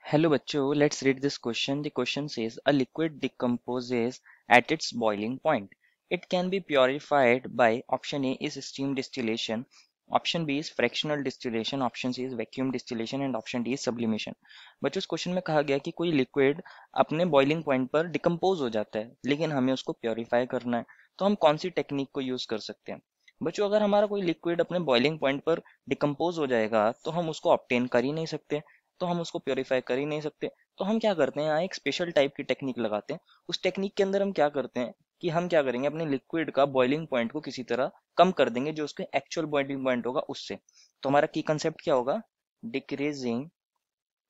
Hello bachcho, let's read this question. The question says a liquid decomposes at its boiling point. It can be purified by option A is steam distillation, option B is fractional distillation, option C is vacuum distillation and option D is sublimation. बच्चों इस question में कहा गया कि कोई liquid अपने boiling point पर decompose हो जाता है लेकिन हमें उसको प्योरीफाई करना है तो हम कौन सी टेक्निक को यूज कर सकते हैं। बच्चों अगर हमारा कोई लिक्विड अपने बॉइलिंग पॉइंट पर डिकम्पोज हो जाएगा तो हम उसको ऑब्टेन कर ही नहीं सकते, तो हम उसको प्योरीफाई कर ही नहीं सकते। तो हम क्या करते हैं, यहाँ एक स्पेशल टाइप की टेक्निक लगाते हैं। उस टेक्निक के अंदर हम क्या करते हैं कि हम क्या करेंगे, अपने लिक्विड का बॉइलिंग पॉइंट को किसी तरह कम कर देंगे जो उसके एक्चुअल बॉइलिंग पॉइंट होगा उससे। तो हमारा की कंसेप्ट क्या होगा, decreasing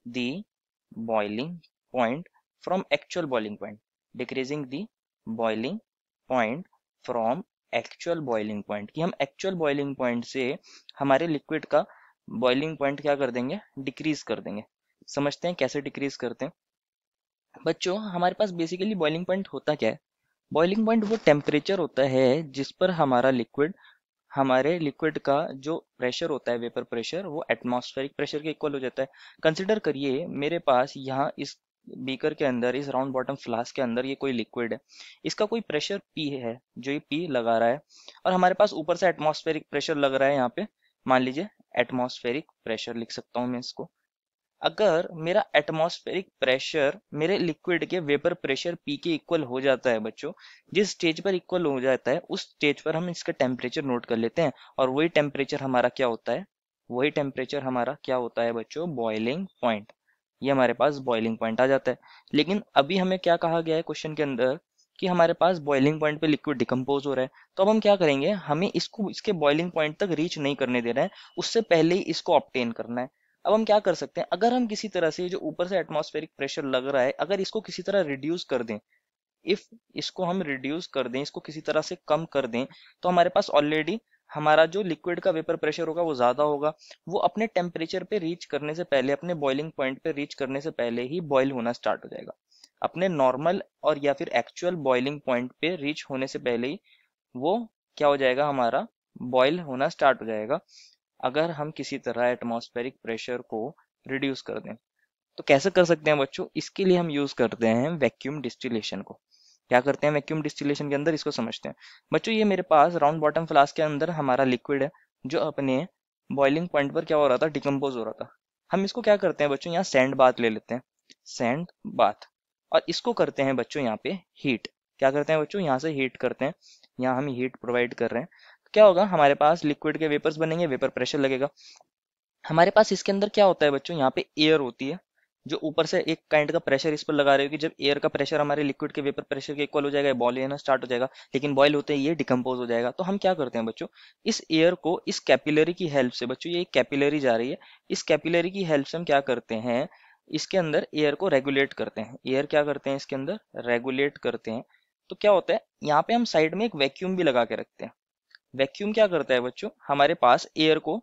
the boiling point from actual boiling point, decreasing the boiling point from actual boiling point, कि हम एक्चुअल बॉइलिंग पॉइंट से हमारे लिक्विड का बॉइलिंग पॉइंट क्या कर देंगे, डिक्रीज कर देंगे। समझते हैं कैसे डिक्रीज करते हैं। बच्चों हमारे पास बेसिकली बॉइलिंग पॉइंट होता क्या है। बॉइलिंग पॉइंट वो टेम्परेचर होता है जिस पर हमारा लिक्विड, हमारे लिक्विड का जो प्रेशर होता है, वेपर प्रेशर, वो एटमॉस्फेरिक प्रेशर के इक्वल हो जाता है। कंसिडर करिए मेरे पास यहाँ इस बीकर के अंदर, इस राउंड बॉटम फ्लास्क के अंदर ये कोई लिक्विड है, इसका कोई प्रेशर पी है जो ये पी लगा रहा है, और हमारे पास ऊपर से एटमॉस्फेरिक प्रेशर लग रहा है। यहाँ पे मान लीजिए एटमॉस्फेरिक प्रेशर लिख सकता हूँ मैं इसको। अगर मेरा एटमॉस्फेरिक प्रेशर मेरे लिक्विड के वेपर प्रेशर पी के इक्वल हो जाता है बच्चों, जिस स्टेज पर इक्वल हो जाता है उस स्टेज पर हम इसका टेम्परेचर नोट कर लेते हैं, और वही टेम्परेचर हमारा क्या होता है, वही टेम्परेचर हमारा क्या होता है बच्चों, बॉइलिंग पॉइंट। ये हमारे पास बॉइलिंग पॉइंट आ जाता है। लेकिन अभी हमें क्या कहा गया है क्वेश्चन के अंदर कि हमारे पास बॉइलिंग पॉइंट पे लिक्विड डिकम्पोज हो रहा है। तो अब हम क्या करेंगे, हमें इसको इसके बॉइलिंग पॉइंट तक रीच नहीं करने देना है, उससे पहले ही इसको ऑब्टेन करना है। अब हम क्या कर सकते हैं, अगर हम किसी तरह से जो ऊपर से एटमॉस्फेरिक प्रेशर लग रहा है, अगर इसको किसी तरह रिड्यूस कर दें, इफ इसको हम रिड्यूस कर दें, इसको किसी तरह से कम कर दें, तो हमारे पास ऑलरेडी हमारा जो लिक्विड का वेपर प्रेशर होगा वो ज्यादा होगा। वो अपने टेम्परेचर पे रीच करने से पहले, अपने बॉइलिंग पॉइंट पे रीच करने से पहले ही बॉयल होना स्टार्ट हो जाएगा। अपने नॉर्मल और या फिर एक्चुअल बॉइलिंग पॉइंट पे रीच होने से पहले ही वो क्या हो जाएगा, हमारा बॉयल होना स्टार्ट हो जाएगा, अगर हम किसी तरह एटमॉस्फेरिक प्रेशर को रिड्यूस कर दें। तो कैसे कर सकते हैं बच्चों, इसके लिए हम यूज करते हैं वैक्यूम डिस्टिलेशन को। क्या करते हैं वैक्यूम डिस्टिलेशन के अंदर, इसको समझते हैं। बच्चों ये मेरे पास राउंड बॉटम फ्लास्क के अंदर हमारा लिक्विड है जो अपने बॉइलिंग पॉइंट पर क्या हो रहा था, डिकम्पोज हो रहा था। हम इसको क्या करते हैं बच्चों, यहाँ सैंड बाथ ले लेते हैं, सैंड बाथ, और इसको करते हैं बच्चों यहाँ पे हीट। क्या करते हैं बच्चों, यहाँ से हीट करते हैं, यहाँ हम हीट प्रोवाइड कर रहे हैं। तो क्या होगा, हमारे पास लिक्विड के वेपर्स बनेंगे, वेपर प्रेशर लगेगा। हमारे पास इसके अंदर क्या होता है बच्चों, यहाँ पे एयर होती है जो ऊपर से एक काइंड का प्रेशर इस पर लगा रहे हो कि जब एयर का प्रेशर हमारे लिक्विड के वेपर प्रेशर के इक्वल हो जाएगा, बॉयल लेना स्टार्ट हो जाएगा। लेकिन बॉयल होते ही ये डिकम्पोज हो जाएगा। तो हम क्या करते हैं बच्चों, इस एयर को इस कैपिलरी की हेल्प से, बच्चों ये एक कैपिलरी जा रही है, इस कैपिलरी की हेल्प से हम क्या करते हैं, इसके अंदर एयर को रेगुलेट करते हैं। एयर क्या करते हैं, इसके अंदर रेगुलेट करते हैं। तो क्या होता है, यहाँ पे हम साइड में एक वैक्यूम भी लगा के रखते हैं। वैक्यूम क्या करता है बच्चों, हमारे पास एयर को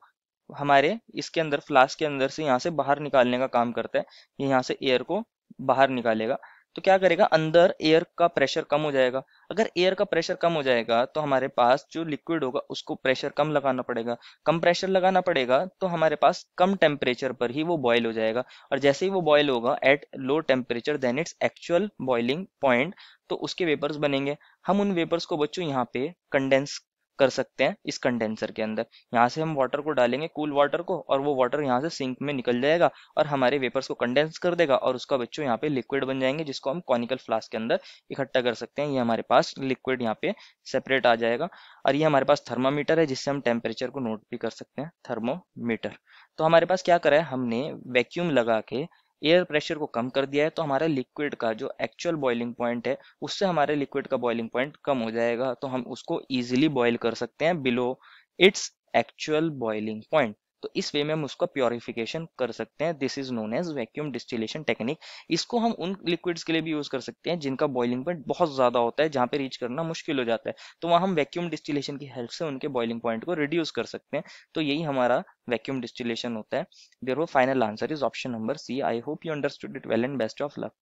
हमारे इसके अंदर फ्लास्क के अंदर से यहाँ से बाहर निकालने का काम करता है। ये यहाँ से एयर को बाहर निकालेगा। तो क्या करेगा, अंदर एयर का प्रेशर कम हो जाएगा। अगर एयर का प्रेशर कम हो जाएगा तो हमारे पास जो लिक्विड होगा उसको प्रेशर कम लगाना पड़ेगा। कम प्रेशर लगाना पड़ेगा तो हमारे पास कम टेम्परेचर पर ही वो बॉयल हो जाएगा। और जैसे ही वो बॉयल होगा at low temperature then it's actual boiling point, तो उसके वेपर्स बनेंगे। हम उन वेपर्स को बच्चों यहाँ पे कंडेंस कर सकते हैं इस कंडेंसर के अंदर। यहाँ से हम वाटर को डालेंगे, कूल वाटर को, और वो वाटर यहाँ से सिंक में निकल जाएगा और हमारे वेपर्स को कंडेंस कर देगा, और उसका बच्चों यहाँ पे लिक्विड बन जाएंगे जिसको हम कॉनिकल फ्लास्क के अंदर इकट्ठा कर सकते हैं। ये हमारे पास लिक्विड यहाँ पे सेपरेट आ जाएगा। और ये हमारे पास थर्मामीटर है जिससे हम टेम्परेचर को नोट भी कर सकते हैं, थर्मोमीटर। तो हमारे पास क्या करा है, हमने वैक्यूम लगा के एयर प्रेशर को कम कर दिया है। तो हमारा लिक्विड का जो एक्चुअल बॉइलिंग पॉइंट है उससे हमारे लिक्विड का बॉइलिंग पॉइंट कम हो जाएगा, तो हम उसको इजीली बॉईल कर सकते हैं below it's actual boiling point. तो इस वे में हम उसका प्योरिफिकेशन कर सकते हैं। This is known as vacuum distillation technique. इसको हम उन लिक्विड्स के लिए भी यूज कर सकते हैं जिनका बॉइलिंग पॉइंट बहुत ज्यादा होता है, जहां पे रीच करना मुश्किल हो जाता है। तो वहां हम वैक्यूम डिस्टिलेशन की हेल्प से उनके बॉइलिंग पॉइंट को रिड्यूस कर सकते हैं। तो यही हमारा वैक्यूम डिस्टिलेशन होता है। Therefore, final answer is option number C. I hope you understood it well and best of luck.